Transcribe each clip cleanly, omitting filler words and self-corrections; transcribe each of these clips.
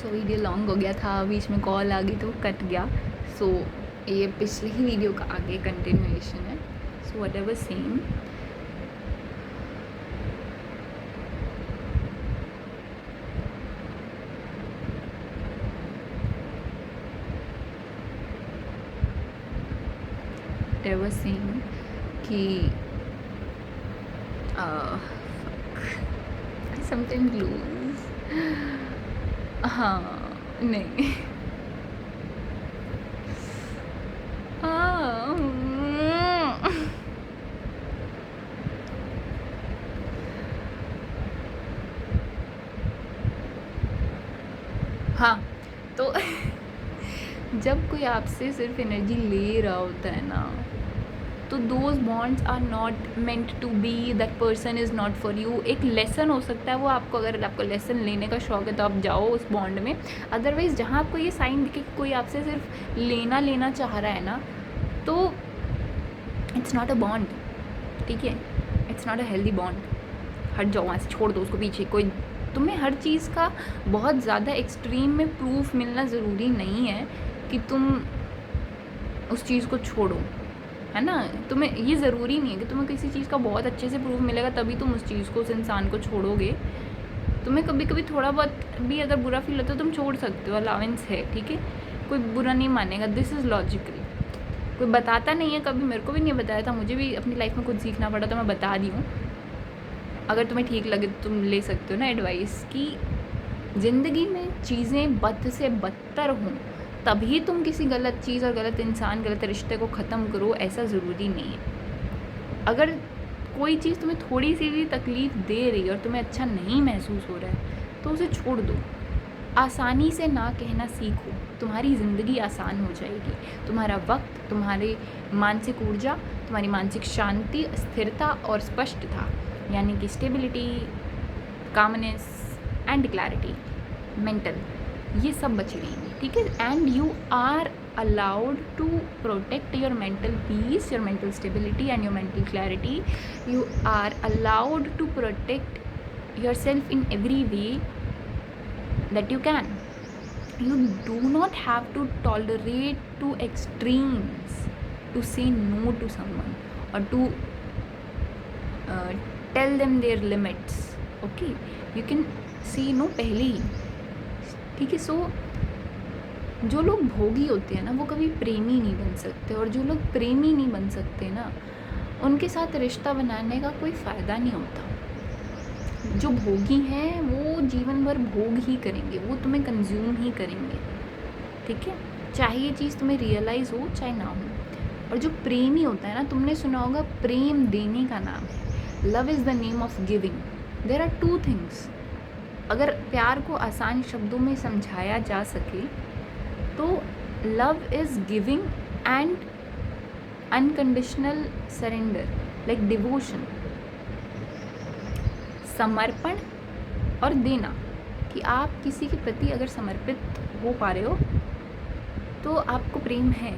So video long हो गया था, बीच में कॉल आ गई तो कट गया. सो ये पिछले ही वीडियो का आगे कंटिन्यूएशन है. So what ever same, whatever saying कि sometimes lose. हाँ नहीं हाँ तो जब कोई आपसे सिर्फ एनर्जी ले रहा होता है ना, तो those bonds are not meant to be, that person is not for you. एक लेसन हो सकता है वो आपको, अगर आपको लेसन लेने का शौक है तो आप जाओ उस बॉन्ड में. अदरवाइज़ जहाँ आपको ये साइन दिखे कि कोई आपसे सिर्फ लेना चाह रहा है ना, तो इट्स नॉट अ बॉन्ड. ठीक है, it's not a healthy bond. हट जाओ वहाँ से, छोड़ दो उसको पीछे. कोई तुम्हें हर चीज़ का बहुत ज़्यादा एक्सट्रीम में प्रूफ मिलना ज़रूरी नहीं है कि तुम उस चीज़ को छोड़ो, है ना. तुम्हें ये ज़रूरी नहीं है कि तुम्हें किसी चीज़ का बहुत अच्छे से प्रूफ मिलेगा तभी तुम उस चीज़ को, उस इंसान को छोड़ोगे. तुम्हें कभी कभी थोड़ा बहुत भी अगर बुरा फील होता है तुम छोड़ सकते हो, अलाउंस है. ठीक है, कोई बुरा नहीं मानेगा. This is logical. कोई बताता नहीं है, कभी मेरे को भी नहीं बताया था, मुझे भी अपनी लाइफ में खुद सीखना पड़ा, तो मैं बता दी हूँ. अगर तुम्हें ठीक लगे तो तुम ले सकते हो ना एडवाइस. कि ज़िंदगी में चीज़ें बद से बदतर हों तभी तुम किसी गलत चीज़ और गलत इंसान, गलत रिश्ते को ख़त्म करो, ऐसा ज़रूरी नहीं है. अगर कोई चीज़ तुम्हें थोड़ी सी भी तकलीफ़ दे रही है और तुम्हें अच्छा नहीं महसूस हो रहा है तो उसे छोड़ दो. आसानी से ना कहना सीखो, तुम्हारी ज़िंदगी आसान हो जाएगी. तुम्हारा वक्त, तुम्हारी मानसिक ऊर्जा, तुम्हारी मानसिक शांति, स्थिरता और स्पष्टता, यानी कि stability, calmness and clarity, mental, ये सब बची रहेंगी. ठीक है, and you are allowed to protect your mental peace, your mental stability and your mental clarity. You are allowed to protect yourself in every way that you can. You do not have to tolerate to extremes to say no to someone or to tell them their limits. Okay, you can say no पहले ही. ठीक है. सो जो लोग भोगी होते हैं ना वो कभी प्रेमी नहीं बन सकते, और जो लोग प्रेमी नहीं बन सकते ना उनके साथ रिश्ता बनाने का कोई फ़ायदा नहीं होता. जो भोगी हैं वो जीवन भर भोग ही करेंगे, वो तुम्हें कंज्यूम ही करेंगे. ठीक है, चाहे ये चीज़ तुम्हें रियलाइज़ हो चाहे ना हो. और जो प्रेमी होता है ना, तुमने सुना होगा प्रेम देने का नाम है. Love is the name of giving. There are two things. अगर प्यार को आसान शब्दों में समझाया जा सके तो love is giving and unconditional surrender, like devotion, समर्पण और देना. कि आप किसी के प्रति अगर समर्पित हो पा रहे हो तो आपको प्रेम है.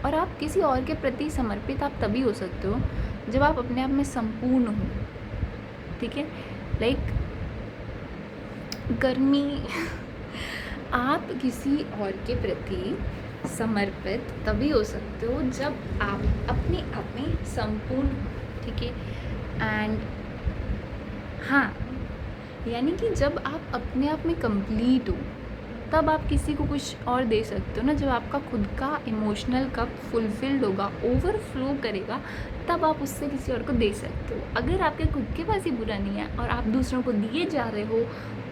और आप किसी और के प्रति समर्पित आप तभी हो सकते हो जब आप अपने आप में संपूर्ण हो. ठीक है, लाइक गर्मी आप किसी और के प्रति समर्पित तभी हो सकते हो जब आप अपने आप में संपूर्ण हो. ठीक है, एंड हाँ, यानी कि जब आप अपने आप में कंप्लीट हो तब आप किसी को कुछ और दे सकते हो ना. जब आपका खुद का इमोशनल कप फुलफिल्ड होगा, ओवरफ्लो करेगा, तब आप उससे किसी और को दे सकते हो. अगर आपके खुद के पास ही बुरा नहीं है और आप दूसरों को दिए जा रहे हो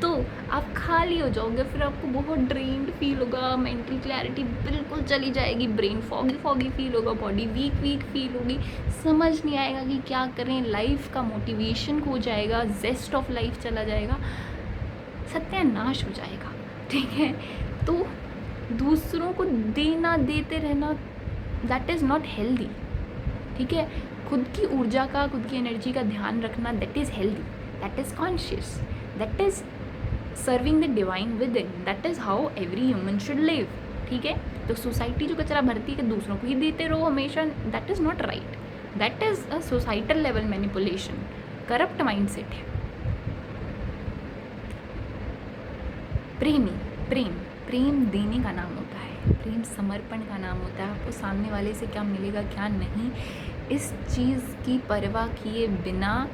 तो आप खाली हो जाओगे. फिर आपको बहुत ड्रेन्ड फील होगा, मेंटल क्लैरिटी बिल्कुल चली जाएगी, ब्रेन फॉगी फील होगा, बॉडी वीक फील होगी, समझ नहीं आएगा कि क्या करें, लाइफ का मोटिवेशन खो जाएगा, जेस्ट ऑफ लाइफ चला जाएगा, सत्यानाश हो जाएगा. ठीक है, तो दूसरों को देते रहना, दैट इज़ नॉट हेल्दी. ठीक है, खुद की ऊर्जा का, खुद की एनर्जी का ध्यान रखना, that is healthy, that is conscious, that is serving the divine with in. That is how every human should live. ठीक है, तो सोसाइटी जो कचरा भरती है कि दूसरों को ही देते रहो हमेशा, that is not right. That is a societal level manipulation, corrupt mindset है. प्रेमी प्रेम प्रेम देने का नाम होता है, प्रेम समर्पण का नाम होता है। आपको सामने वाले से क्या मिलेगा क्या नहीं, इस चीज़ की परवाह किए बिना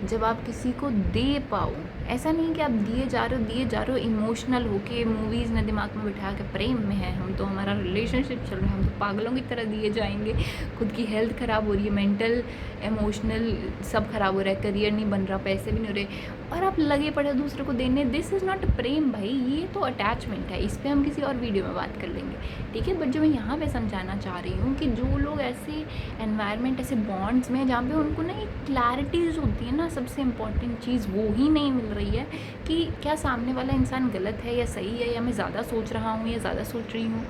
जब आप किसी को दे पाओ, ऐसा नहीं कि आप दिए जा रहे हो इमोशनल होके, मूवीज़ ने दिमाग में बिठा के प्रेम में है हम तो, हमारा रिलेशनशिप चल रहा है, हम तो पागलों की तरह दिए जाएंगे, खुद की हेल्थ ख़राब हो रही है, मेंटल इमोशनल सब ख़राब हो रहा है, करियर नहीं बन रहा, पैसे भी नहीं हो रहे, और आप लगे पड़े दूसरे को देने। दिस इज़ नॉट प्रेम भाई, ये तो अटैचमेंट है। इस पर हम किसी और वीडियो में बात कर लेंगे, ठीक है। बट जो मैं यहाँ पे समझाना चाह रही हूँ कि जो लोग ऐसे एनवायरनमेंट, ऐसे बॉन्ड्स में जहाँ पे उनको ना एक क्लैरिटीज होती है ना, सबसे इम्पॉर्टेंट चीज़ वो ही नहीं मिल रही है कि क्या सामने वाला इंसान गलत है या सही है, या मैं ज़्यादा सोच रहा हूँ या ज़्यादा सोच रही हूँ,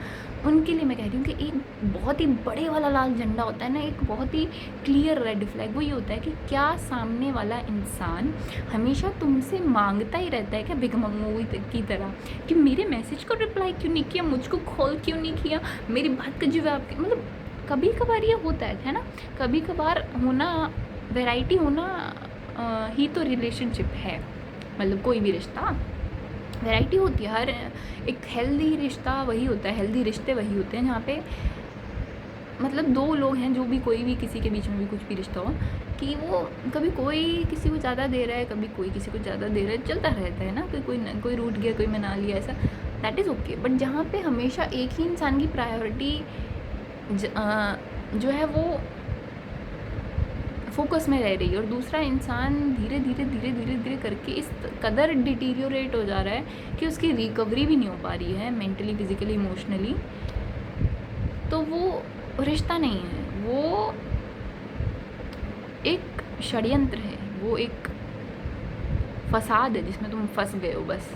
उनके लिए मैं कह रही हूँ कि एक बहुत ही बड़े वाला लाल झंडा होता है ना, एक बहुत ही क्लियर रेड फ्लैग, वो ये होता है कि क्या सामने वाला इंसान हमेशा तुमसे मांगता ही रहता है क्या, बिग मूवी की तरह, कि मेरे मैसेज को रिप्लाई क्यों नहीं किया, मुझको कॉल क्यों नहीं किया, मेरी बात का जवाब, मतलब कभी कभार ये होता है ना, कभी कभार होना, वैरायटी होना ही तो रिलेशनशिप है। मतलब कोई भी रिश्ता वैरायटी होती है, हर एक हेल्दी रिश्ता वही होता है, हेल्दी रिश्ते वही होते हैं जहाँ पे मतलब दो लोग हैं, जो भी कोई भी किसी के बीच में भी कुछ भी रिश्ता हो, कि वो कभी कोई किसी को ज़्यादा दे रहा है, कभी कोई किसी को ज़्यादा दे रहा है, चलता रहता है ना, कोई रूठ गया, कोई मना लिया, ऐसा, दैट इज़ ओके। बट जहाँ पे हमेशा एक ही इंसान की प्रायोरिटी जो है वो फोकस में रह रही है, और दूसरा इंसान धीरे धीरे करके इस कदर डिटीरियोरेट हो जा रहा है कि उसकी रिकवरी भी नहीं हो पा रही है, मेंटली, फिजिकली, इमोशनली, तो वो रिश्ता नहीं है, वो एक षड्यंत्र है, वो एक फसाद है जिसमें तुम फंस गए हो बस,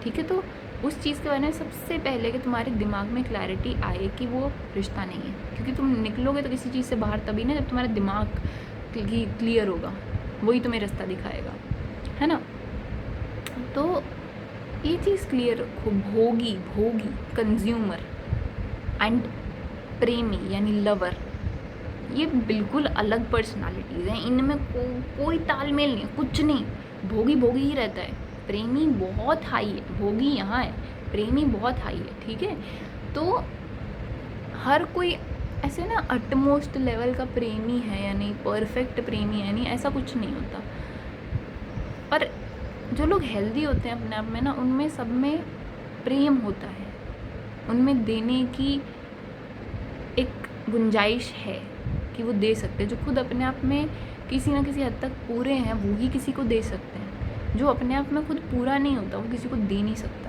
ठीक है। तो उस चीज़ के बारे में सबसे पहले कि तुम्हारे दिमाग में क्लैरिटी आए कि वो रिश्ता नहीं है, क्योंकि तुम निकलोगे तो किसी चीज़ से बाहर तभी ना जब तुम्हारा दिमाग क्लियर होगा, वही तुम्हें रास्ता दिखाएगा, है ना। तो ये चीज़ क्लियर रखो, भोगी कंज्यूमर एंड प्रेमी यानी लवर, ये बिल्कुल अलग पर्सनालिटीज़ हैं, इनमें कोई तालमेल नहीं, कुछ नहीं, भोगी ही रहता है, प्रेमी बहुत हाई है, भोगी यहाँ है, प्रेमी बहुत हाई है, ठीक है। तो हर कोई ऐसे ना अटमोस्ट लेवल का प्रेमी है या नहीं, परफेक्ट प्रेमी है नहीं, ऐसा कुछ नहीं होता। पर जो लोग हेल्दी होते हैं अपने आप में ना, उनमें सब में प्रेम होता है, उनमें देने की एक गुंजाइश है कि वो दे सकते हैं। जो खुद अपने आप में किसी ना किसी हद तक पूरे हैं वो ही किसी को दे सकते हैं, जो अपने आप में खुद पूरा नहीं होता वो किसी को दे नहीं सकता।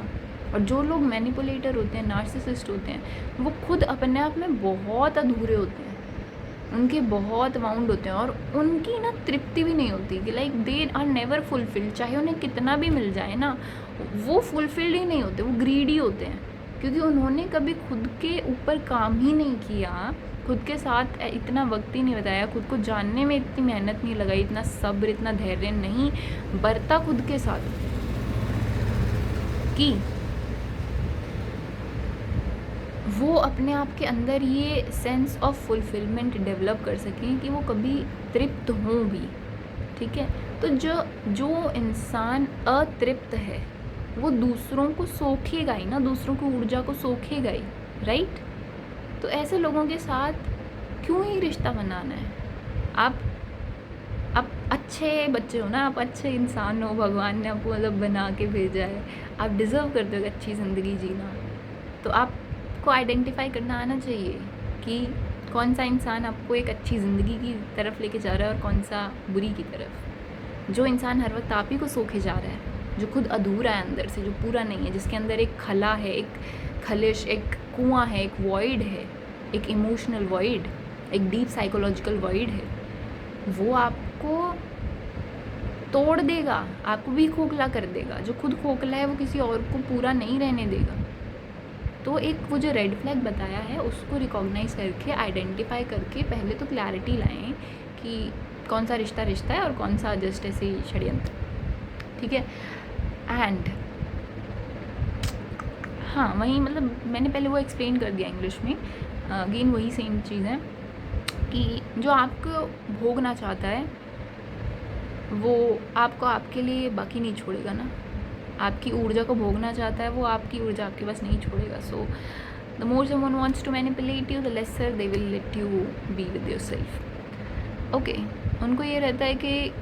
और जो लोग मैनिपुलेटर होते हैं, नार्सिसिस्ट होते हैं, वो खुद अपने आप में बहुत अधूरे होते हैं, उनके बहुत वाउंड होते हैं, और उनकी ना तृप्ति भी नहीं होती कि like they are never fulfilled, चाहे उन्हें कितना भी मिल जाए ना, वो फुलफिल्ड ही नहीं होते, वो ग्रीडी होते हैं, क्योंकि उन्होंने कभी खुद के ऊपर काम ही नहीं किया, खुद के साथ इतना वक्त ही नहीं बताया, खुद को जानने में इतनी मेहनत नहीं लगाई, इतना सब्र, इतना धैर्य नहीं बरता खुद के साथ कि वो अपने आप के अंदर ये सेंस ऑफ फुलफिलमेंट डेवलप कर सकें कि वो कभी तृप्त हों भी, ठीक है। तो जो इंसान अतृप्त है वो दूसरों को सोखेगा ही ना, दूसरों की ऊर्जा को सोखेगा ही, राइट। तो ऐसे लोगों के साथ क्यों ही रिश्ता बनाना है। आप अच्छे बच्चे हो ना, आप अच्छे इंसान हो, भगवान ने आपको मतलब बना के भेजा है, आप डिज़र्व करते हो अच्छी ज़िंदगी जीना। तो आपको आइडेंटिफाई करना आना चाहिए कि कौन सा इंसान आपको एक अच्छी ज़िंदगी की तरफ लेके जा रहा है और कौन सा बुरी की तरफ। जो इंसान हर वक्त आप ही को सोखे जा रहा है, जो खुद अधूरा है अंदर से, जो पूरा नहीं है, जिसके अंदर एक खला है, एक खलिश, एक कुआं है, एक वॉइड है, एक इमोशनल वॉइड, एक डीप साइकोलॉजिकल वॉइड है, वो आपको तोड़ देगा, आपको भी खोखला कर देगा। जो खुद खोखला है वो किसी और को पूरा नहीं रहने देगा। तो एक वो जो रेड फ्लैग बताया है उसको रिकॉग्नाइज करके, आइडेंटिफाई करके पहले तो क्लैरिटी लाएं कि कौन सा रिश्ता है और कौन सा जस्ट ऐसे ही षड्यंत्र, ठीक है। एंड हाँ, वही मतलब मैंने पहले वो एक्सप्लेन कर दिया इंग्लिश में, अगेन वही सेम चीज़ है कि जो आपको भोगना चाहता है वो आपको आपके लिए बाकी नहीं छोड़ेगा ना, आपकी ऊर्जा को भोगना चाहता है, वो आपकी ऊर्जा आपके पास नहीं छोड़ेगा. So the more someone wants to manipulate you, the lesser they will let you be with yourself. Okay, उनको ये रहता है कि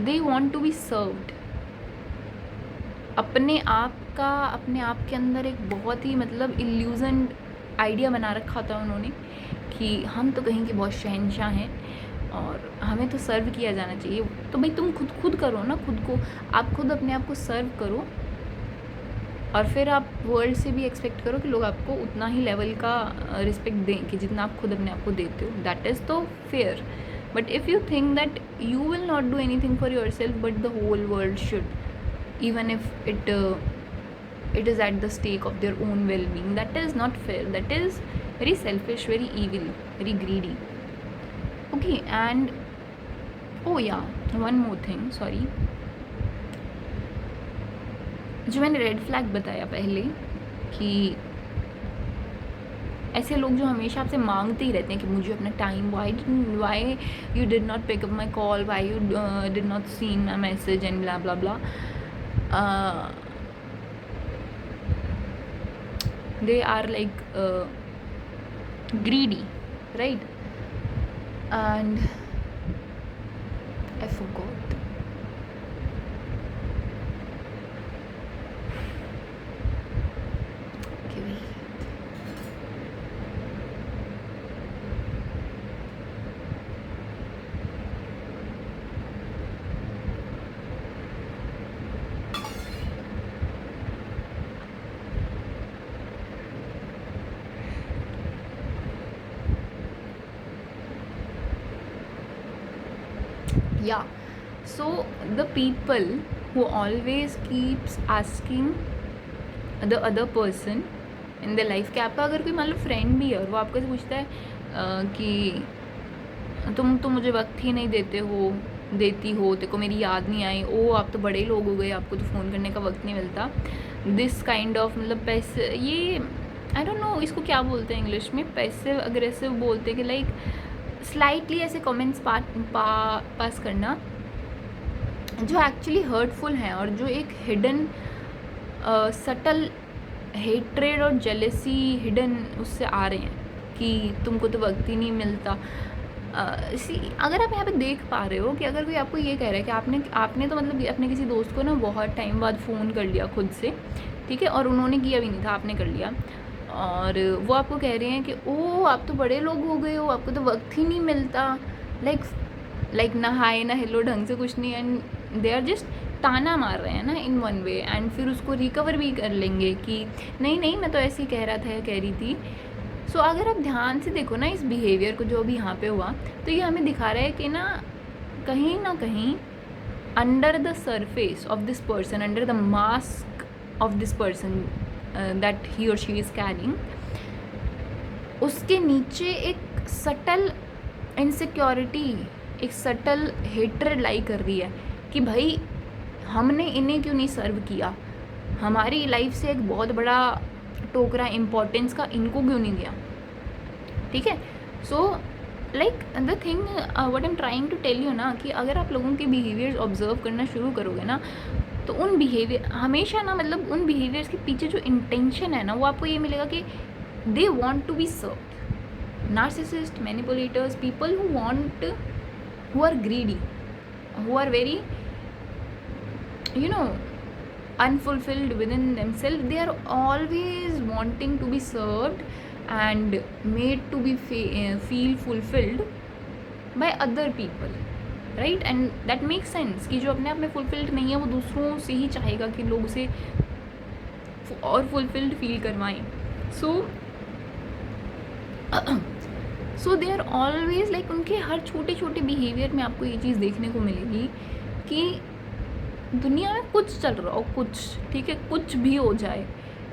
they want to be served. अपने आप के अंदर एक बहुत ही मतलब इल्यूजन आइडिया बना रखा था उन्होंने कि हम तो कहीं के बहुत शहंशाह हैं और हमें तो सर्व किया जाना चाहिए. तो भाई तुम खुद करो ना, खुद को आप खुद अपने आप को सर्व करो और फिर आप वर्ल्ड से भी एक्सपेक्ट करो कि लोग आपको उतना ही लेवल का रिस्पेक्ट दें कि जितना आप खुद अपने आप को देते हो. दैट इज़ तो fair. But if you think that you will not do anything for yourself but the whole world should, even if it is at the stake of their own well-being, that is not fair. That is very selfish, very evil, very greedy. Okay, and oh yeah, one more thing, sorry. जो मैंने red flag बताया पहले कि ऐसे लोग जो हमेशा आपसे मांगते ही रहते हैं कि मुझे अपना time, why you did not pick up my call, why you did not seen my message and blah blah blah. They are like greedy, right? And I forgot. Okay, wait. Yeah, so the people who always keeps asking the other person in their life कि आपका अगर कोई मान लो friend भी है और वो आपको से पूछता है कि तुम तो मुझे वक्त ही नहीं देती हो, तेरे को मेरी याद नहीं आई, ओ आप तो बड़े लोग हो गए, आपको तो फ़ोन करने का वक्त नहीं मिलता. दिस काइंड ऑफ मतलब पैसे, ये आई डोंट नो इसको क्या बोलते हैं इंग्लिश में, पैसिव अग्रेसिव बोलते हैं कि लाइक स्लाइटली ऐसे कमेंट्स पास करना जो एक्चुअली हर्टफुल हैं और जो एक हिडन सटल हेट्रेड और जेलेसी हिडन उससे आ रहे हैं कि तुमको तो वक्त ही नहीं मिलता. अगर आप यहाँ पे देख पा रहे हो कि अगर कोई आपको ये कह रहा है कि आपने तो मतलब अपने किसी दोस्त को ना बहुत टाइम बाद फ़ोन कर लिया खुद से, ठीक है, और उन्होंने किया भी नहीं था, आपने कर लिया, और वो आपको कह रहे हैं कि ओ आप तो बड़े लोग हो गए हो, आपको तो वक्त ही नहीं मिलता, लाइक ना हाय ना हेलो ढंग से कुछ नहीं, एंड दे आर जस्ट ताना मार रहे हैं ना इन वन वे, एंड फिर उसको रिकवर भी कर लेंगे कि नहीं मैं तो ऐसे ही कह रहा था या कह रही थी. सो अगर आप ध्यान से देखो ना इस बिहेवियर को जो अभी यहाँ पे हुआ, तो ये हमें दिखा रहा है कि ना कहीं under the surface of this person, under the mask of this person that he और शी इज़ कैरिंग, उसके नीचे एक सटल इनसिक्योरिटी, एक सटल हेट्रेड लाई कर रही है कि भाई हमने इन्हें क्यों नहीं सर्व किया, हमारी लाइफ से एक बहुत बड़ा टोकरा इम्पोर्टेंस का इनको क्यों नहीं दिया. ठीक है, so like the thing what I am trying to tell you ना कि अगर आप लोगों के बिहेवियर्स ऑब्जर्व करना शुरू करोगे ना, तो उन बिहेवियर हमेशा ना मतलब उन बिहेवियर्स के पीछे जो इंटेंशन है ना, वो आपको ये मिलेगा कि they want to be served. Narcissist, manipulators, people who are greedy, who are very unfulfilled within themselves, they are always wanting to be served and made to be feel fulfilled by other people, right? And that makes sense कि जो अपने आप में fulfilled नहीं है वो दूसरों से ही चाहेगा कि लोग उसे और fulfilled फील करवाएं. so they are always like उनके हर छोटे छोटे बिहेवियर में आपको ये चीज़ देखने को मिलेगी कि दुनिया में कुछ चल रहा हो, कुछ ठीक है, कुछ भी हो जाए,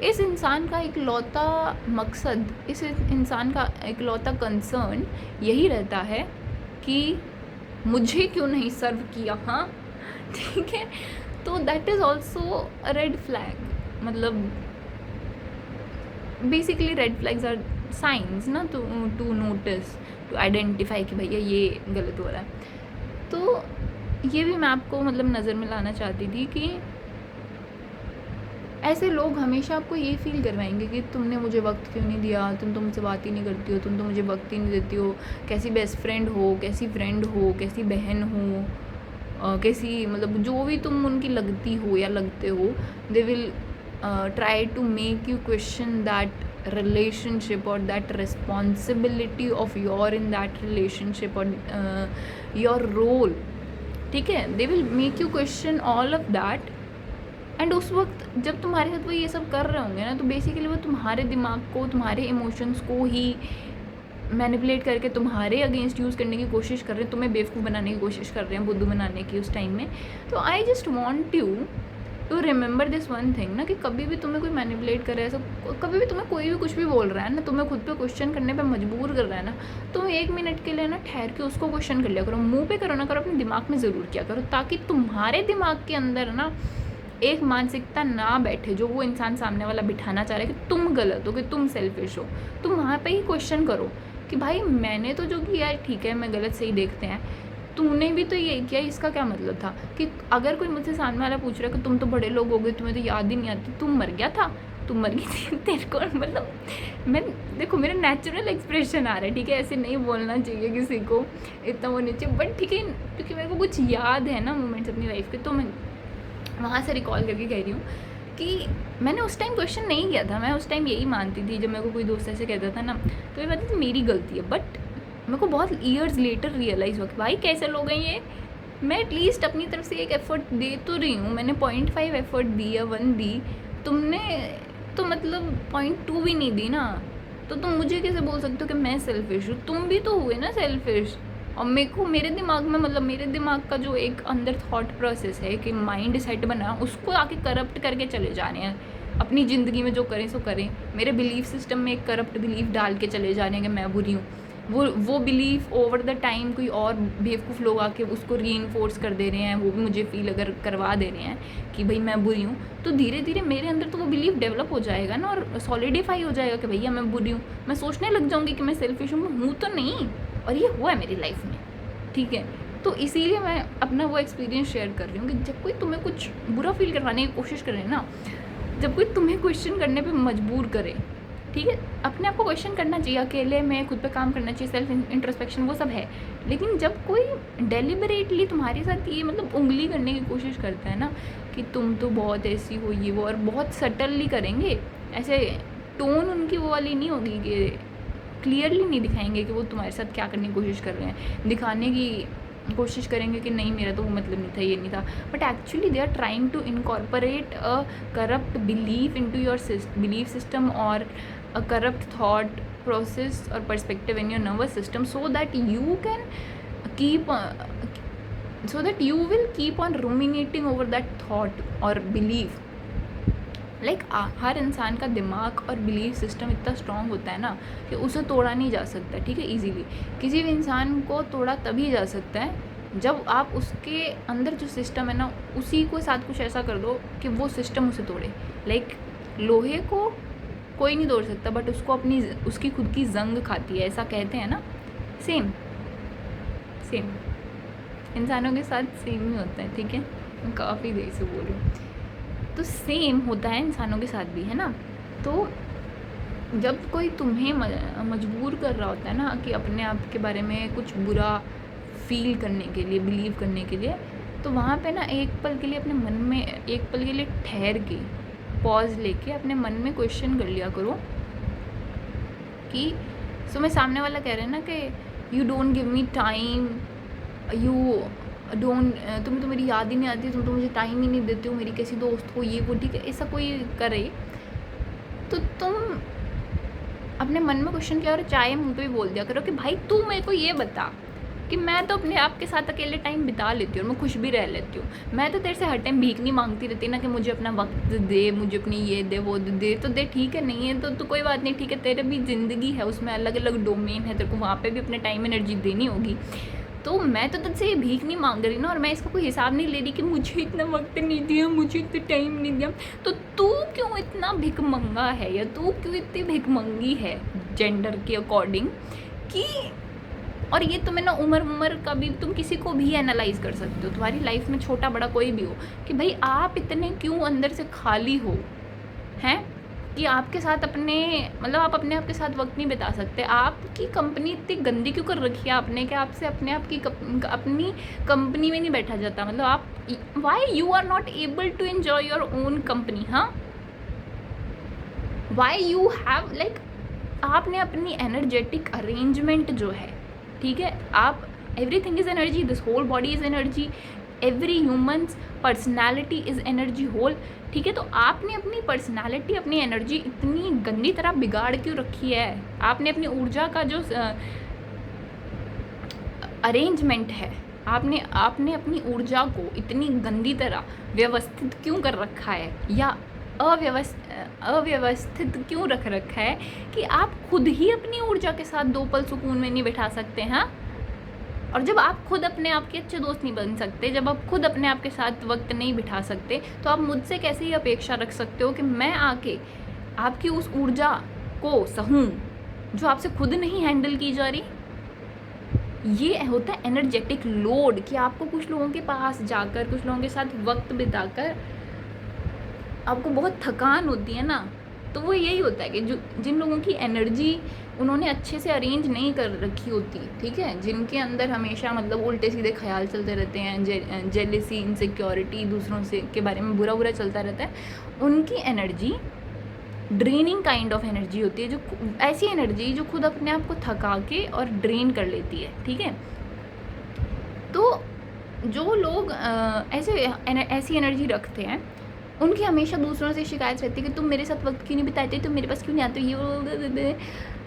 इस इंसान का इकलौता मकसद, इस इंसान का इकलौता कंसर्न यही रहता है कि मुझे क्यों नहीं सर्व किया. हाँ ठीक है, तो that is also a red flag. मतलब basically red flags are signs ना टू नोटिस, टू आइडेंटिफाई कि भैया ये गलत हो रहा है. तो ये भी मैं आपको मतलब नज़र में लाना चाहती थी कि ऐसे लोग हमेशा आपको ये फ़ील करवाएंगे कि तुमने मुझे वक्त क्यों नहीं दिया, तुम तो मुझसे बात ही नहीं करती हो, तुम तो मुझे वक्त ही नहीं देती हो, कैसी बेस्ट फ्रेंड हो, कैसी फ्रेंड हो, कैसी बहन हो, कैसी मतलब जो भी तुम उनकी लगती हो या लगते हो, they will try to make you question that relationship और that responsibility of your in that relationship और योर रोल, ठीक है। They will make you question all of that. And उस वक्त जब तुम्हारे साथ वो ये सब कर रहे होंगे ना, तो बेसिकली वो तुम्हारे दिमाग को, तुम्हारे इमोशंस को ही मैनिपुलेट करके तुम्हारे अगेंस्ट यूज़ करने की कोशिश कर रहे हैं, तुम्हें बेवकूफ़ बनाने की कोशिश कर रहे हैं, बुद्धू बनाने की उस टाइम में। तो I just want you to remember this one thing ना, कि कभी भी तुम्हें कोई मैनिपुलेट करे, ऐसा कभी भी तुम्हें कोई भी कुछ भी बोल रहा है ना, तुम्हें खुद पे क्वेश्चन करने पे मजबूर कर रहा है ना, तुम 1 मिनट के लिए ना ठहर के उसको क्वेश्चन कर लिया करो। मुंह पे करो ना करो, अपने दिमाग में ज़रूर किया करो, ताकि तुम्हारे दिमाग के अंदर ना एक मानसिकता ना बैठे जो वो इंसान सामने वाला बिठाना चाह रहा है कि तुम गलत हो, कि तुम सेल्फिश हो। तुम वहाँ पे ही क्वेश्चन करो कि भाई मैंने तो जो किया है ठीक है, मैं गलत सही देखते हैं, तूने भी तो ये किया, इसका क्या मतलब था। कि अगर कोई मुझसे सामने वाला पूछ रहा है कि तुम तो बड़े लोग हो गए, तुम्हें तो याद ही नहीं आती, तुम मर गया था, तुम मर गई थी, तेरे को मतलब मैं देखो मेरा नेचुरल एक्सप्रेशन आ रहा है, ठीक है, ऐसे नहीं बोलना चाहिए किसी को, इतना वो नहीं चाहिए, बट ठीक है, क्योंकि मेरे को कुछ याद है ना मोमेंट्स अपनी लाइफ के, तो मैं वहाँ से रिकॉल करके कह रही हूँ कि मैंने उस टाइम क्वेश्चन नहीं किया था। मैं उस टाइम यही मानती थी, जब मेरे को कोई दोस्त ऐसे कहता था ना, तो ये बात थी मेरी गलती है। बट मेरे को बहुत ईयर्स लेटर रियलाइज़ हुआ कि भाई कैसे लोग हैं ये, मैं एटलीस्ट अपनी तरफ से एक एफ़र्ट दे तो रही हूँ, मैंने 0.5 एफ़र्ट दी या 1 दी, तुमने तो मतलब 0.2 भी नहीं दी ना, तो तुम मुझे कैसे बोल सकते हो कि मैं सेल्फिश हूँ। तुम भी तो हुए ना सेल्फिश। और मेरे दिमाग में मतलब मेरे दिमाग का जो एक अंदर थॉट प्रोसेस है कि माइंड सेट बना, उसको आके करप्ट करके चले जा रहे हैं। अपनी ज़िंदगी में जो करें सो करें, मेरे बिलीफ सिस्टम में एक करप्ट बिलीफ डाल के चले जा रहे हैं कि मैं बुरी हूँ। वो बिलीफ ओवर द टाइम कोई और बेवकूफ़ लोग आके उसको रीइंफोर्स कर दे रहे हैं, वो भी मुझे फील अगर करवा दे रहे हैं कि भाई मैं बुरी हूँ, तो धीरे धीरे मेरे अंदर तो वो बिलीफ डेवलप हो जाएगा ना, और सॉलिडिफाई हो जाएगा कि भैया मैं बुरी हूँ। मैं सोचने लग जाऊँगी कि मैं सेल्फिश हूँ तो नहीं, और ये हुआ है मेरी लाइफ में, ठीक है। तो इसीलिए मैं अपना वो एक्सपीरियंस शेयर कर रही हूँ कि जब कोई तुम्हें कुछ बुरा फील करवाने की कोशिश करे ना, जब कोई तुम्हें क्वेश्चन करने पे मजबूर करे, ठीक है, अपने आप को क्वेश्चन करना चाहिए, अकेले में खुद पे काम करना चाहिए, सेल्फ इंट्रोस्पेक्शन वो सब है। लेकिन जब कोई डेलिबरेटली तुम्हारे साथ ये मतलब उंगली करने की कोशिश करता है ना कि तुम तो बहुत ऐसी हो ये वो, और बहुत सटनली करेंगे, ऐसे टोन उनकी वो वाली नहीं होगी कि क्लियरली नहीं दिखाएंगे कि वो तुम्हारे साथ क्या करने की कोशिश कर रहे हैं, दिखाने की कोशिश करेंगे कि नहीं मेरा तो वो मतलब नहीं था, ये नहीं था, but actually they are trying to incorporate a corrupt belief into your belief system और a corrupt thought process or perspective in your nervous system, so that you can keep so that you will keep on ruminating over that thought or belief. Like हर इंसान का दिमाग और belief system इतना strong होता है ना कि उसे तोड़ा नहीं जा सकता, ठीक है, इजीली। किसी भी इंसान को तोड़ा तभी जा सकता है जब आप उसके अंदर जो सिस्टम है ना, उसी को साथ कुछ ऐसा कर दो कि वो सिस्टम उसे तोड़े। लाइक लोहे को कोई नहीं तोड़ सकता, बट उसकी खुद की जंग खाती है, ऐसा कहते हैं ना। सेम इंसानों के साथ सेम ही होता है, ठीक है, मैं काफ़ी देर से बोल रही हूँ। तो सेम होता है इंसानों के साथ भी, है ना। तो जब कोई तुम्हें मजबूर कर रहा होता है ना कि अपने आप के बारे में कुछ बुरा फील करने के लिए, बिलीव करने के लिए, तो वहाँ पे ना एक पल के लिए अपने मन में, एक पल के लिए ठहर के, पॉज लेके अपने मन में क्वेश्चन कर लिया करो कि मैं सामने वाला कह रहे हैं ना कि you don't give me time, you don't, तुम्हें तो मेरी याद ही नहीं आती, तुम तो मुझे टाइम ही नहीं देते हो, मेरी कैसी दोस्त हो ये वो, ठीक है, ऐसा कोई करे तो तुम अपने मन में क्वेश्चन किया और चाहे मुँह पे भी बोल दिया करो कि भाई तू मेरे को ये बता कि मैं तो अपने आप के साथ अकेले टाइम बिता लेती हूँ और मैं खुश भी रह लेती हूँ, मैं तो तेरे से हर टाइम भीख नहीं मांगती रहती ना कि मुझे अपना वक्त दे, मुझे अपनी ये दे वो दे, तो दे, ठीक है, नहीं है तो कोई बात नहीं, ठीक है, तेरे भी ज़िंदगी है, उसमें अलग अलग डोमेन है, तेरे को वहाँ पर भी अपने टाइम एनर्जी देनी होगी। तो मैं तो तुझसे ये भीख नहीं मांग रही ना, और मैं इसका कोई हिसाब नहीं ले रही कि मुझे इतना वक्त नहीं दिया, मुझे इतना टाइम नहीं दिया, तो तू क्यों इतना भिखमंगा है, या तू क्यों इतनी भिखमंगी है जेंडर के अकॉर्डिंग, कि और ये तुम्हें ना उम्र का भी तुम किसी को भी एनालाइज कर सकते हो, तुम्हारी लाइफ में छोटा बड़ा कोई भी हो, कि भाई आप इतने क्यों अंदर से खाली हो, हैं कि आपके साथ अपने मतलब आप अपने आप के साथ वक्त नहीं बिता सकते। आपकी कंपनी इतनी गंदी क्यों कर रखी है आपने कि आपसे अपने आप की अपनी कंपनी में नहीं बैठा जाता। मतलब आप why you are not able to enjoy your own company. हाँ, वाई यू हैव लाइक आपने अपनी एनर्जेटिक अरेंजमेंट जो है, ठीक है, आप everything is energy, this whole body is energy, every humans personality is energy whole, ठीक है। तो आपने अपनी पर्सनालिटी अपनी एनर्जी इतनी गंदी तरह बिगाड़ क्यों रखी है। आपने अपनी ऊर्जा का जो अरेंजमेंट है, आपने अपनी ऊर्जा को इतनी गंदी तरह व्यवस्थित क्यों कर रखा है, या अव्यवस्थित क्यों रख रखा है कि आप खुद ही अपनी ऊर्जा के साथ 2 पल सुकून में नहीं बैठा सकते हैं। और जब आप खुद अपने आप के अच्छे दोस्त नहीं बन सकते, जब आप खुद अपने आप के साथ वक्त नहीं बिठा सकते, तो आप मुझसे कैसे ही अपेक्षा रख सकते हो कि मैं आके आपकी उस ऊर्जा को सहूँ जो आपसे खुद नहीं हैंडल की जा रही। ये होता है एनर्जेटिक लोड, कि आपको कुछ लोगों के पास जाकर, कुछ लोगों के साथ वक्त बिताकर आपको बहुत थकान होती है ना, तो वो यही होता है कि जो जिन लोगों की एनर्जी उन्होंने अच्छे से अरेंज नहीं कर रखी होती, ठीक है, जिनके अंदर हमेशा मतलब उल्टे सीधे ख्याल चलते रहते हैं, जेलिसी, इनसिक्योरिटी, दूसरों से के बारे में बुरा चलता रहता है, उनकी energy draining kind of energy होती है, जो ऐसी एनर्जी जो खुद अपने आप को थका के और ड्रेन कर लेती है, ठीक है। तो जो लोग ऐसी एनर्जी रखते हैं, उनकी हमेशा दूसरों से शिकायत रहती है कि तुम मेरे साथ वक्त क्यों नहीं बिताते, तुम मेरे पास क्यों नहीं आते, ये।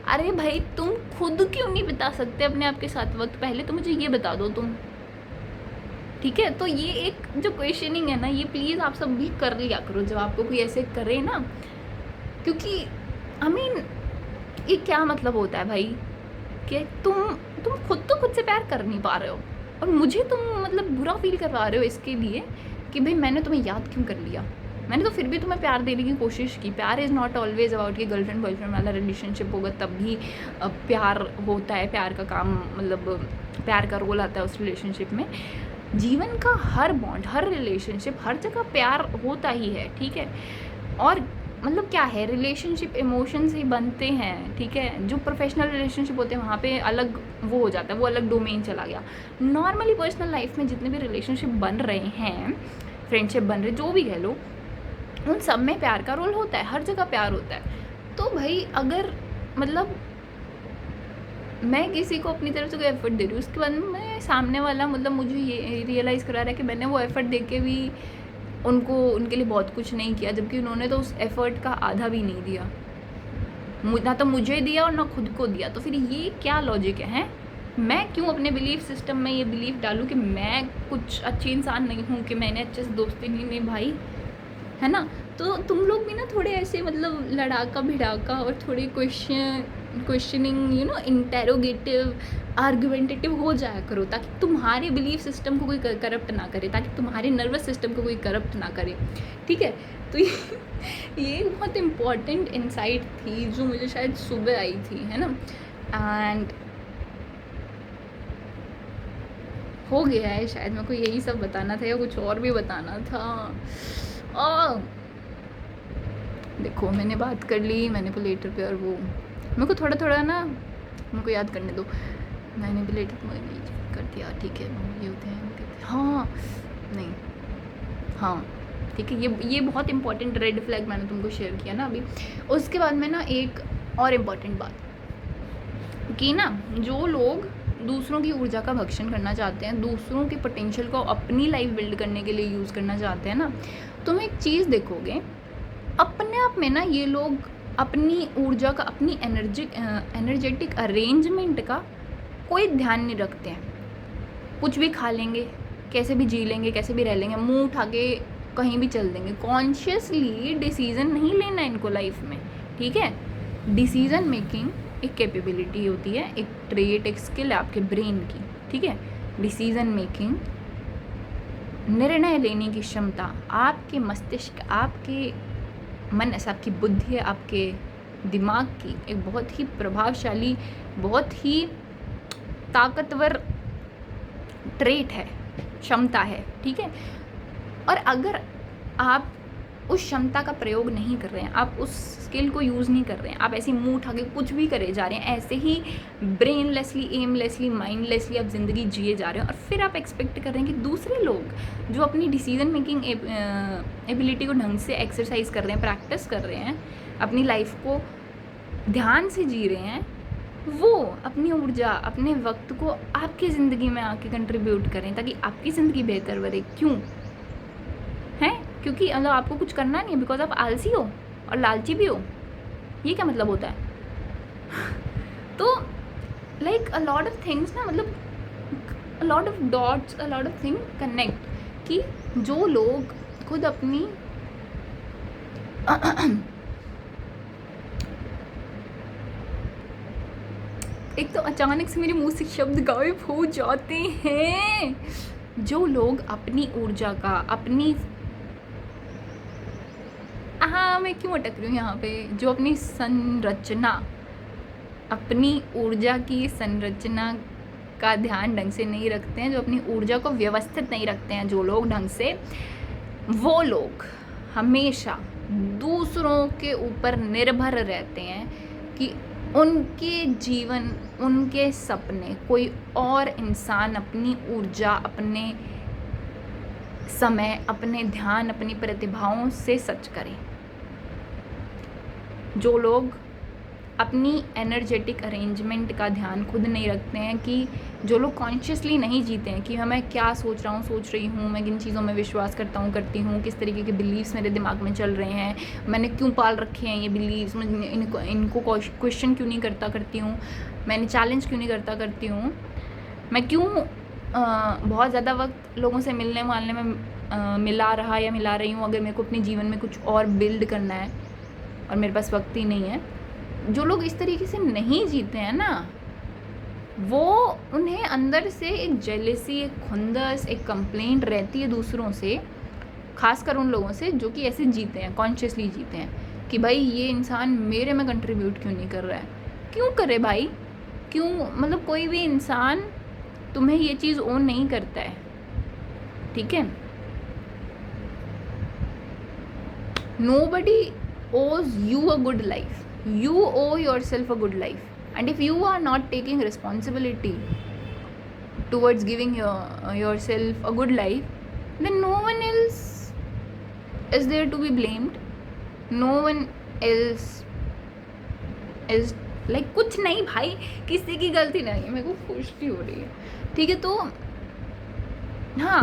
अरे भाई, तुम खुद क्यों नहीं बिता सकते अपने आप के साथ वक्त, पहले तो मुझे ये बता दो तुम, ठीक है। तो ये एक जो क्वेश्चनिंग है ना, ये प्लीज़ आप सब भी कर लिया करो जब आपको कोई ऐसे करे ना, क्योंकि आई मीन ये क्या मतलब होता है भाई कि तुम खुद तो खुद से प्यार कर नहीं पा रहे हो, और मुझे तुम मतलब बुरा फील करवा रहे हो इसके लिए कि भाई मैंने तुम्हें याद क्यों कर लिया। मैंने तो फिर भी तुम्हें प्यार देने की कोशिश की। प्यार इज़ नॉट ऑलवेज अबाउट कि गर्लफ्रेंड बॉयफ्रेंड वाला रिलेशनशिप होगा तब भी प्यार होता है। प्यार का काम मतलब प्यार का रोल आता है उस रिलेशनशिप में। जीवन का हर बॉन्ड, हर रिलेशनशिप, हर जगह प्यार होता ही है, ठीक है। और मतलब क्या है, रिलेशनशिप इमोशन से ही बनते हैं, ठीक है। जो प्रोफेशनल रिलेशनशिप होते हैं वहाँ पे अलग वो हो जाता है, वो अलग डोमेन चला गया। नॉर्मली पर्सनल लाइफ में जितने भी रिलेशनशिप बन रहे हैं, फ्रेंडशिप बन रहे, जो भी कह लो, उन सब में प्यार का रोल होता है, हर जगह प्यार होता है। तो भाई अगर मतलब मैं किसी को अपनी तरफ से कोई एफर्ट दे रही हूँ, उसके बाद में सामने वाला मतलब मुझे ये रियलाइज़ करा रहा है कि मैंने वो एफर्ट दे के भी उनके लिए बहुत कुछ नहीं किया, जबकि उन्होंने तो उस एफर्ट का आधा भी नहीं दिया, ना तो मुझे दिया और ना खुद को दिया। तो फिर ये क्या लॉजिक है? मैं क्यों अपने बिलीफ सिस्टम में ये बिलीफ डालूँ कि मैं कुछ अच्छी इंसान नहीं हूँ, कि मैंने अच्छे से दोस्ती नहीं निभाई, है ना। तो तुम लोग भी ना थोड़े ऐसे मतलब लड़ाका भिड़ाका और थोड़े क्वेश्चनिंग इंटेरोगेटिव आर्गुमेंटेटिव हो जाया करो, ताकि तुम्हारे बिलीफ सिस्टम को कोई करप्ट ना करे, ताकि तुम्हारे नर्वस सिस्टम को कोई करप्ट ना करे, ठीक है। तो ये बहुत इम्पॉर्टेंट इंसाइट थी जो मुझे शायद सुबह आई थी, है ना। एंड हो गया है, शायद मेरे को यही सब बताना था या कुछ और भी बताना था। देखो मैंने बात कर ली मैनिपुलेटर पे, और वो मेरे को थोड़ा ना मेरे को याद करने दो। मैनिपुलेटर कर दिया, ठीक है, ये होते हैं, हाँ नहीं, हाँ ठीक है। ये बहुत इंपॉर्टेंट रेड फ्लैग मैंने तुमको शेयर किया ना अभी। उसके बाद में ना एक और इम्पॉर्टेंट बात कि ना जो लोग दूसरों की ऊर्जा का भक्षण करना चाहते हैं, दूसरों के पोटेंशियल को अपनी लाइफ बिल्ड करने के लिए यूज़ करना चाहते हैं ना, तुम एक चीज़ देखोगे अपने आप में ना, ये लोग अपनी ऊर्जा का, अपनी एनर्जेटिक अरेंजमेंट का कोई ध्यान नहीं रखते हैं। कुछ भी खा लेंगे, कैसे भी जी लेंगे, कैसे भी रह लेंगे, मुंह उठा के कहीं भी चल देंगे। कॉन्शियसली डिसीज़न नहीं लेना इनको लाइफ में, ठीक है। डिसीज़न मेकिंग एक कैपेबिलिटी होती है, एक ट्रेट, एक स्किल है आपके ब्रेन की, ठीक है। डिसीज़न मेकिंग, निर्णय लेने की क्षमता आपके मस्तिष्क, आपके मन, ऐसा आपकी बुद्धि है, आपके दिमाग की एक बहुत ही प्रभावशाली, बहुत ही ताकतवर ट्रेट है, क्षमता है, ठीक है। और अगर आप उस क्षमता का प्रयोग नहीं कर रहे हैं, आप उस स्किल को यूज़ नहीं कर रहे हैं, आप ऐसे मुंह उठा के कुछ भी करे जा रहे हैं, ऐसे ही ब्रेनलेसली, एमलेसली, माइंडलेसली आप ज़िंदगी जिए जा रहे हैं, और फिर आप एक्सपेक्ट कर रहे हैं कि दूसरे लोग जो अपनी डिसीजन मेकिंग एबिलिटी को ढंग से एक्सरसाइज कर रहे हैं, प्रैक्टिस कर रहे हैं, अपनी लाइफ को ध्यान से जी रहे हैं, वो अपनी ऊर्जा, अपने वक्त को आपकी ज़िंदगी में आके कंट्रीब्यूट करें ताकि आपकी ज़िंदगी बेहतर बने। क्यों है? क्योंकि मतलब आपको कुछ करना नहीं है, बिकॉज आप आलसी हो और लालची भी हो। ये क्या मतलब होता है? तो like a lot of things ना, मतलब a lot of dots, a lot of thing connect, कि जो लोग खुद अपनी एक तो अचानक से मेरे मुंह से शब्द गायब हो जाते हैं। जो लोग अपनी ऊर्जा का, अपनी, हाँ मैं क्यों अटक रही हूँ यहाँ पे, जो अपनी संरचना, अपनी ऊर्जा की संरचना का ध्यान ढंग से नहीं रखते हैं, जो अपनी ऊर्जा को व्यवस्थित नहीं रखते हैं जो लोग ढंग से, वो लोग हमेशा दूसरों के ऊपर निर्भर रहते हैं कि उनके जीवन, उनके सपने कोई और इंसान अपनी ऊर्जा, अपने समय, अपने ध्यान, अपनी प्रतिभाओं से सच करें। जो लोग अपनी एनर्जेटिक अरेंजमेंट का ध्यान खुद नहीं रखते हैं, कि जो लोग कॉन्शियसली नहीं जीते हैं कि मैं क्या सोच रहा हूँ, सोच रही हूँ, मैं किन चीज़ों में विश्वास करता हूँ, करती हूँ, किस तरीके के बिलीव्स मेरे दिमाग में चल रहे हैं, मैंने क्यों पाल रखे हैं ये बिलीव्स, मैं इनको क्वेश्चन क्यों नहीं करती हूँ, मैंने चैलेंज क्यों नहीं करती हूँ, मैं क्यों बहुत ज़्यादा वक्त लोगों से मिलने वालने में मिला रही हूँ, अगर मेरे को अपने जीवन में कुछ और बिल्ड करना है और मेरे पास वक्त ही नहीं है। जो लोग इस तरीके से नहीं जीते हैं ना, वो, उन्हें अंदर से एक जेलेसी, एक खुंदस, एक कंप्लेंट रहती है दूसरों से, खासकर उन लोगों से जो कि ऐसे जीते हैं, कॉन्शियसली जीते हैं, कि भाई ये इंसान मेरे में कंट्रीब्यूट क्यों नहीं कर रहा है। क्यों करे भाई, क्यों? मतलब कोई भी इंसान तुम्हें ये चीज़ ओन नहीं करता है, ठीक है। nobody owes you a good life, you owe yourself a good life, and if you are not taking responsibility towards giving yourself a good life, then no one else is there to be blamed, no one else is like, कुछ नहीं भाई, किसी की गलती नहीं है, मेरे को खुशी हो रही है, ठीक है। तो हाँ,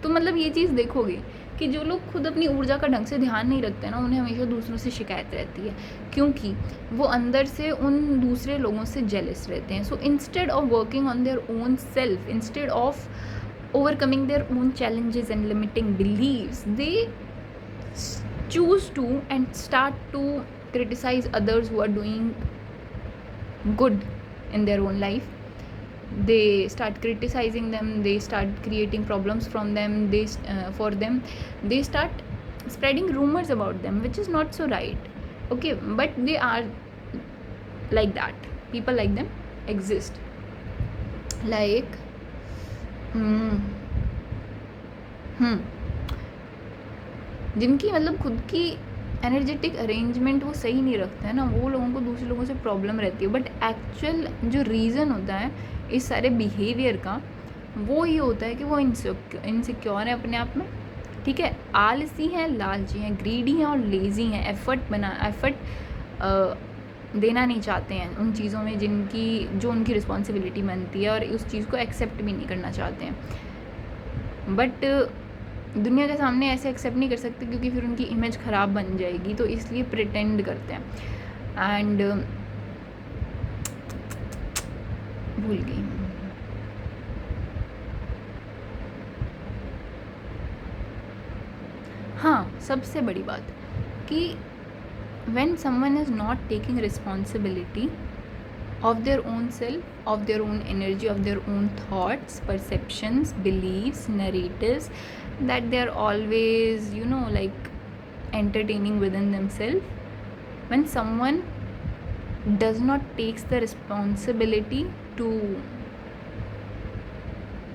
तो मतलब ये चीज़ देखोगे कि जो लोग खुद अपनी ऊर्जा का ढंग से ध्यान नहीं रखते ना, उन्हें हमेशा दूसरों से शिकायत रहती है, क्योंकि वो अंदर से उन दूसरे लोगों से जेलस रहते हैं। So instead of working on their own self, instead of overcoming their own challenges and limiting beliefs, they choose to and start to criticize others who are doing good in their own life. They start criticizing them, they start creating problems from them, for them, they start spreading rumors about them, which is not so right, okay, but they are like that. People like them exist, like जिनकी मतलब खुद की energetic arrangement वो सही नहीं रखता है ना, वो लोगों को दूसरे लोगों से प्रॉब्लम रहती है। बट एक्चुअल जो रीज़न होता है इस सारे बिहेवियर का, वो ये होता है कि वो इनसिक्योर है अपने आप में, ठीक है, आलसी हैं, लालची हैं, ग्रीडी हैं और लेज़ी हैं, एफर्ट देना नहीं चाहते हैं उन चीज़ों में जो उनकी रिस्पॉन्सिबिलिटी बनती है, और उस चीज़ को एक्सेप्ट भी नहीं करना चाहते हैं। बट दुनिया के सामने ऐसे एक्सेप्ट नहीं कर सकते, क्योंकि फिर उनकी इमेज ख़राब बन जाएगी, तो इसलिए प्रिटेंड करते हैं। एंड भूल गई, हाँ, सबसे बड़ी बात कि when someone is not taking responsibility of their own self, of their own energy, of their own thoughts, perceptions, beliefs, narratives that they are always, like entertaining within themselves, when someone does not takes the responsibility to,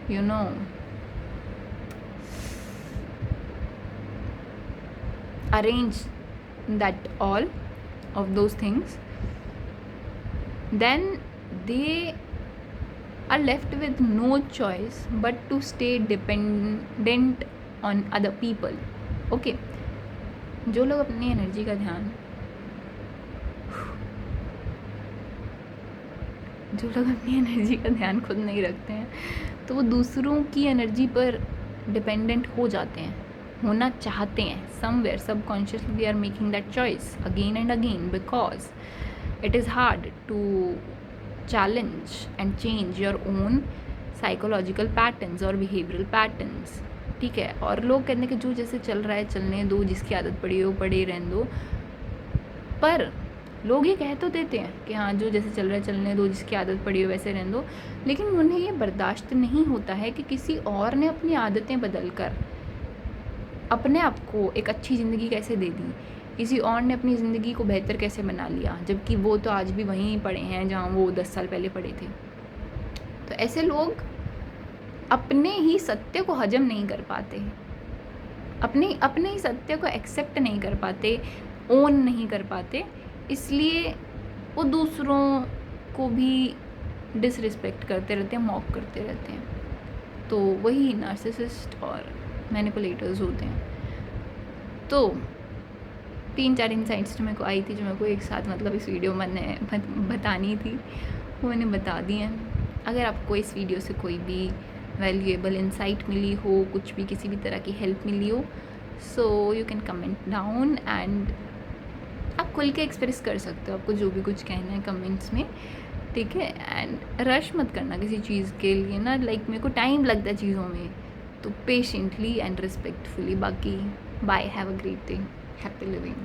you know, arrange that all of those things, then they are left with no choice but to stay dependent on other people. Okay, जो लोग अपनी energy का ध्यान खुद नहीं रखते हैं, तो वो दूसरों की एनर्जी पर डिपेंडेंट हो जाते हैं, होना चाहते हैं. Somewhere subconsciously we are making that choice again and again because it is hard to challenge and change your own psychological patterns or behavioral patterns. ठीक है, और लोग कहते हैं कि जो जैसे चल रहा है चलने दो, जिसकी आदत पड़ी हो पड़े रहने दो. पर लोग ये कह तो देते हैं कि हाँ जो जैसे चल रहा है चलने दो, जिसकी आदत पड़ी हो वैसे रहने दो, लेकिन उन्हें ये बर्दाश्त नहीं होता है कि किसी और ने अपनी आदतें बदल कर अपने आप को एक अच्छी ज़िंदगी कैसे दे दी, किसी और ने अपनी ज़िंदगी को बेहतर कैसे बना लिया, जबकि वो तो आज भी वहीं पड़े हैं जहाँ वो 10 साल पहले पड़े थे. तो ऐसे लोग अपने ही सत्य को हजम नहीं कर पाते, अपने ही सत्य को एक्सेप्ट नहीं कर पाते, ओन नहीं कर पाते, इसलिए वो दूसरों को भी डिसरिस्पेक्ट करते रहते हैं, मॉक करते रहते हैं. तो वही नार्सिसिस्ट और मैनिपुलेटर्स होते हैं. तो 3-4 इंसाइट्स जो मेरे को आई थी, जो मेरे को एक साथ मतलब इस वीडियो में बतानी थी, वो मैंने बता दी हैं. अगर आपको इस वीडियो से कोई भी वैल्यूएबल इंसाइट मिली हो, कुछ भी किसी भी तरह की हेल्प मिली हो, so you can comment down and आप खुल के एक्सप्रेस कर सकते हो आपको जो भी कुछ कहना है कमेंट्स में. ठीक है, एंड रश मत करना किसी चीज़ के लिए ना, लाइक मेरे को टाइम लगता है चीज़ों में, तो पेशेंटली एंड रिस्पेक्टफुली. बाकी bye, have a great day, happy living.